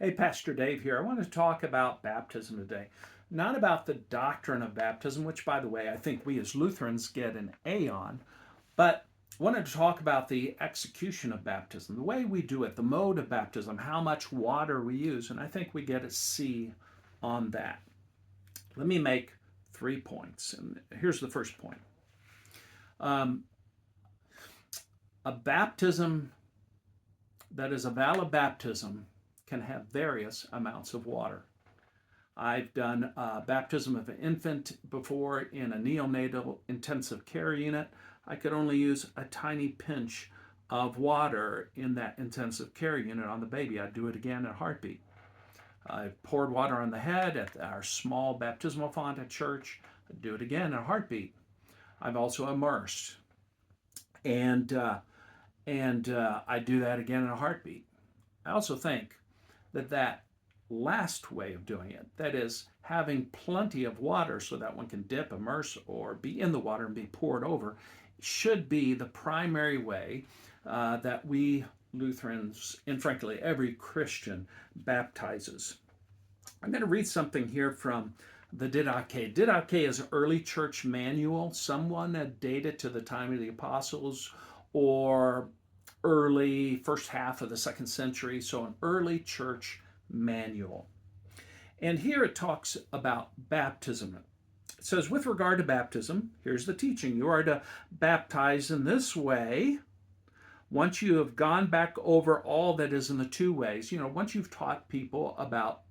Hey, Pastor Dave here. I want to talk about baptism today. Not about the doctrine of baptism, which, by the way, I think we as Lutherans get an A on, but I wanted to talk about the execution of baptism, the way we do it, the mode of baptism, how much water we use, and I think we get a C on that. Let me make 3 points, and here's the first point. Um, a baptism that is a valid baptism can have various amounts of water. I've done baptism of an infant before in a neonatal intensive care unit. I could only use a tiny pinch of water in that intensive care unit on the baby. I'd do it again in a heartbeat. I've poured water on the head at our small baptismal font at church. I'd do it again in a heartbeat. I've also immersed, and I do that again in a heartbeat. I also think that last way of doing it, that is, having plenty of water so that one can dip, immerse, or be in the water and be poured over, should be the primary way that we Lutherans, and frankly every Christian, baptizes. I'm going to read something here from the Didache. Didache is an early church manual. Someone dated to the time of the apostles or early first half of the second century, so an early church manual. And here it talks about baptism. It says, with regard to baptism, here's the teaching. You are to baptize in this way once you have gone back over all that is in the two ways. Once you've taught people about,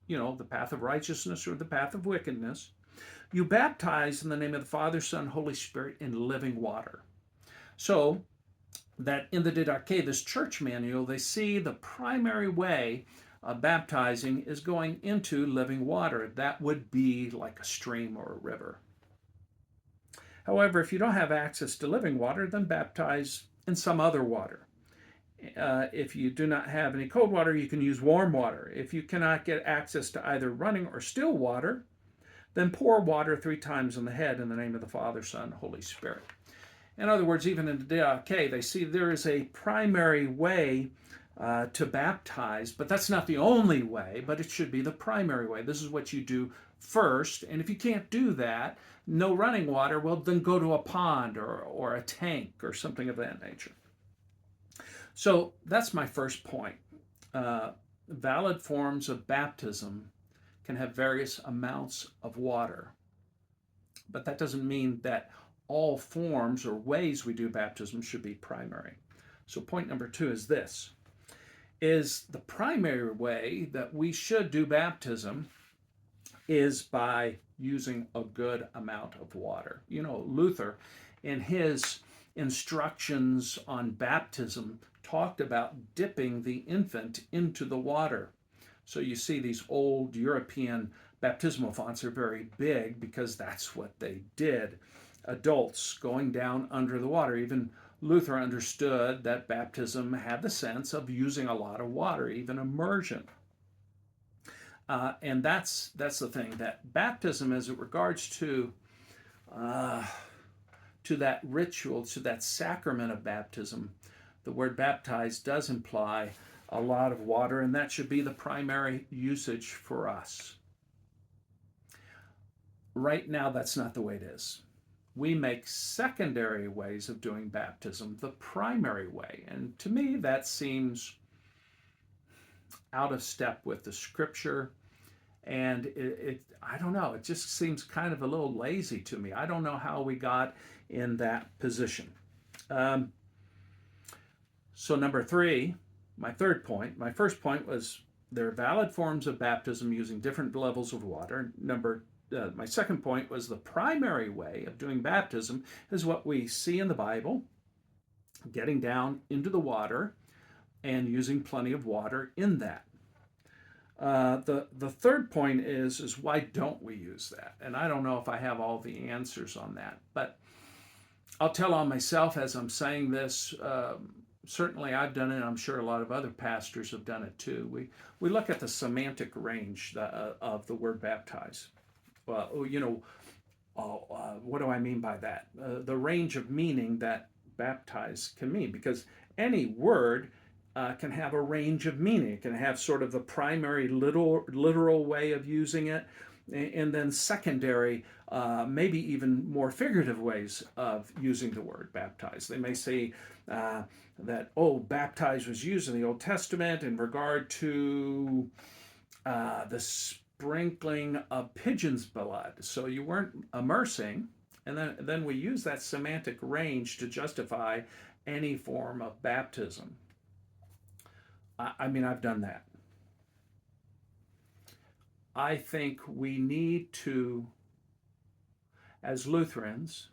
the path of righteousness or the path of wickedness, you baptize in the name of the Father, Son, Holy Spirit in living water. So that in the Didache, this church manual, they see the primary way of baptizing is going into living water. That would be like a stream or a river. However, if you don't have access to living water, then baptize in some other water. If you do not have any cold water, you can use warm water. If you cannot get access to either running or still water, then pour water 3 times on the head in the name of the Father, Son, Holy Spirit. In other words, even in the Didache, they see there is a primary way to baptize, but that's not the only way, but it should be the primary way. This is what you do first, and if you can't do that, no running water, well, then go to a pond or a tank or something of that nature. So that's my first point. Valid forms of baptism can have various amounts of water, but that doesn't mean that all forms or ways we do baptism should be primary. So point number 2 is this, is the primary way that we should do baptism is by using a good amount of water. Luther, in his instructions on baptism, talked about dipping the infant into the water. So you see these old European baptismal fonts are very big because that's what they did. Adults going down under the water. Even Luther understood that baptism had the sense of using a lot of water, even immersion. And that's the thing, that baptism as it regards to that ritual, to that sacrament of baptism, the word baptized does imply a lot of water, and that should be the primary usage for us. Right now, that's not the way it is. We make secondary ways of doing baptism the primary way. And to me, that seems out of step with the scripture. And I don't know, it just seems kind of a little lazy to me. I don't know how we got in that position. So number 3, my third point, my first point was there are valid forms of baptism using different levels of water. My second point was the primary way of doing baptism is what we see in the Bible, getting down into the water and using plenty of water in that. The third point is why don't we use that? And I don't know if I have all the answers on that, but I'll tell on myself as I'm saying this. Certainly I've done it. I'm sure a lot of other pastors have done it too. We look at the semantic range of the word baptize. What do I mean by that? The range of meaning that baptize can mean, because any word can have a range of meaning. It can have sort of the primary literal way of using it, and then secondary, maybe even more figurative ways of using the word baptize. They may say that, oh, baptize was used in the Old Testament in regard to the sprinkling of pigeon's blood. So you weren't immersing. And then we use that semantic range to justify any form of baptism. I mean, I've done that. I think we need to, as Lutherans,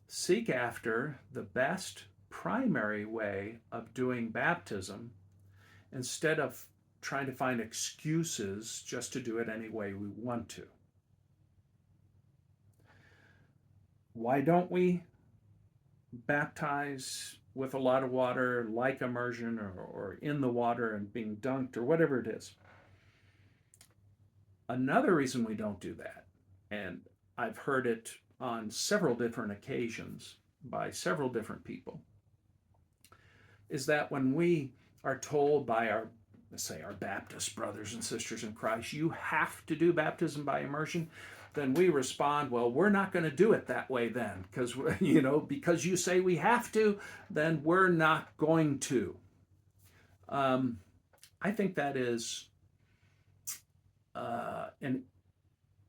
seek after the best primary way of doing baptism instead of trying to find excuses just to do it any way we want to. Why don't we baptize with a lot of water, like immersion, or in the water and being dunked, or whatever it is? Another reason we don't do that, and I've heard it on several different occasions by several different people, is that when we are told by our, let's say, our Baptist brothers and sisters in Christ, you have to do baptism by immersion, then we respond, well, we're not going to do it that way then, because because you say we have to, then we're not going to. I think that is an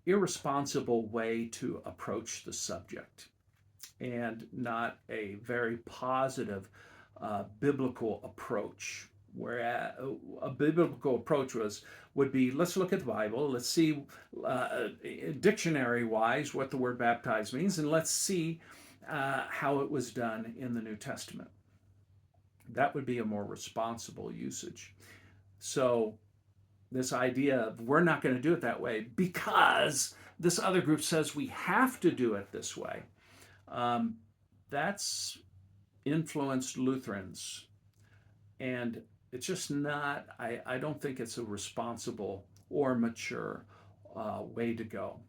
irresponsible way to approach the subject, and not a very positive biblical approach. Where a biblical approach would be, let's look at the Bible, let's see dictionary wise what the word baptize means, and let's see how it was done in the New Testament. That would be a more responsible usage. So this idea of we're not going to do it that way because this other group says we have to do it this way, that's influenced Lutherans. And it's just not, I don't think it's a responsible or mature way to go.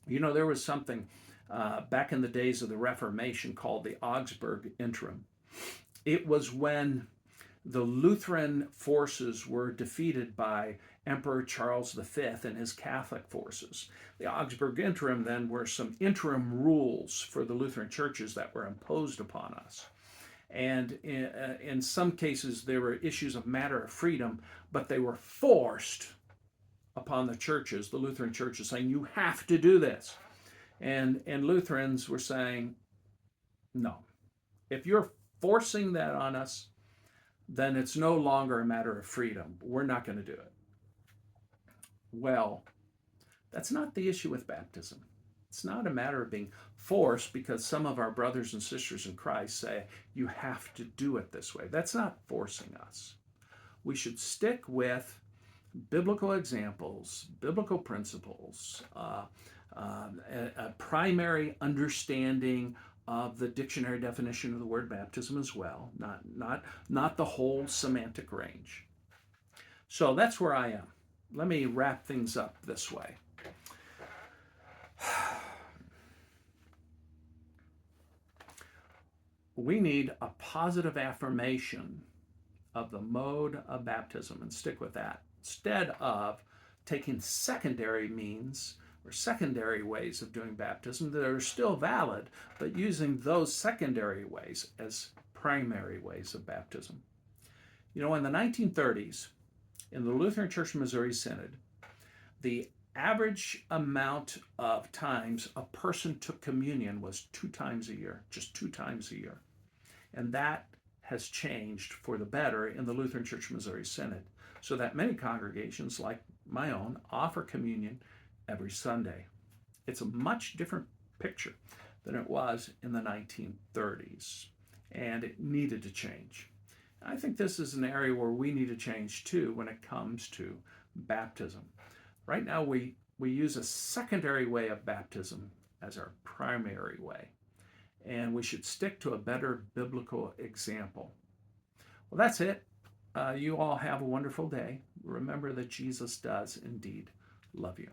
There was something back in the days of the Reformation called the Augsburg Interim. It was when the Lutheran forces were defeated by Emperor Charles V and his Catholic forces. The Augsburg Interim then were some interim rules for the Lutheran churches that were imposed upon us. And in some cases, there were issues of matter of freedom, but they were forced upon the churches, the Lutheran churches, saying, you have to do this. And Lutherans were saying, no. If you're forcing that on us, then it's no longer a matter of freedom. We're not going to do it. Well, that's not the issue with baptism. It's not a matter of being forced because some of our brothers and sisters in Christ say you have to do it this way. That's not forcing us. We should stick with biblical examples, biblical principles, a primary understanding of the dictionary definition of the word baptism as well, not the whole semantic range. So that's where I am. Let me wrap things up this way. We need a positive affirmation of the mode of baptism and stick with that, instead of taking secondary means or secondary ways of doing baptism that are still valid, but using those secondary ways as primary ways of baptism. In the 1930s, in the Lutheran Church Missouri Synod, the average amount of times a person took communion was 2 times a year, just 2 times a year. And that has changed for the better in the Lutheran Church Missouri Synod, so that many congregations, like my own, offer communion every Sunday. It's a much different picture than it was in the 1930s, and it needed to change. I think this is an area where we need to change too when it comes to baptism. Right now, we use a secondary way of baptism as our primary way, and we should stick to a better biblical example. Well, that's it. You all have a wonderful day. Remember that Jesus does indeed love you.